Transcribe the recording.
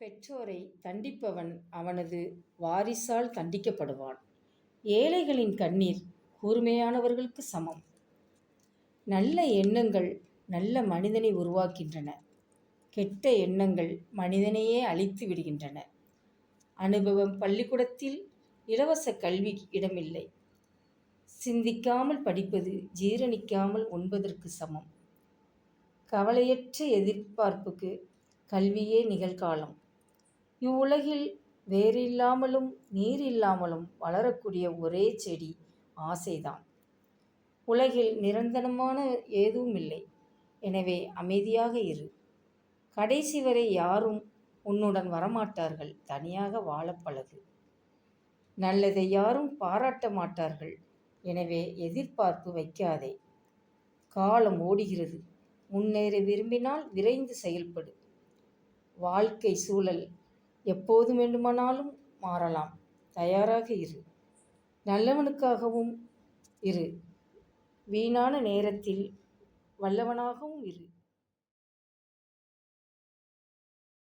பெற்றோரை தண்டிப்பவன் அவனது வாரிசால் தண்டிக்கப்படுவான். ஏழைகளின் கண்ணீர் கூர்மையானவர்களுக்கு சமம். நல்ல எண்ணங்கள் நல்ல மனிதனை உருவாக்கின்றன. கெட்ட எண்ணங்கள் மனிதனையே அழித்து விடுகின்றன. அனுபவம் பள்ளிக்கூடத்தில் இலவச கல்வி இடமில்லை. சிந்திக்காமல் படிப்பது ஜீரணிக்காமல் உண்பதற்கு சமம். கவலையற்ற எதிர்பார்ப்புக்கு கல்வியே நிகழ்காலம். இவ்வுலகில் வேரில்லாமலும் நீர் இல்லாமலும் வளரக்கூடிய ஒரே செடி ஆசைதான். உலகில் நிரந்தரமான ஏதும் இல்லை. எனவே அமைதியாக இரு. கடைசி வரை யாரும் உன்னுடன் வரமாட்டார்கள். தனியாக வாழப் பழகு. நல்லதை யாரும் பாராட்ட மாட்டார்கள். எனவே எதிர்பார்ப்பு வைக்காதே. காலம் ஓடுகிறது. முன்னேற விரும்பினால் விரைந்து செயல்படு. வாழ்க்கை சூழல் எப்போது வேண்டுமானாலும் மாறலாம். தயாராக இரு. நல்லவனுக்காகவும் இரு. வீணான நேரத்தில் வல்லவனாகவும் இரு.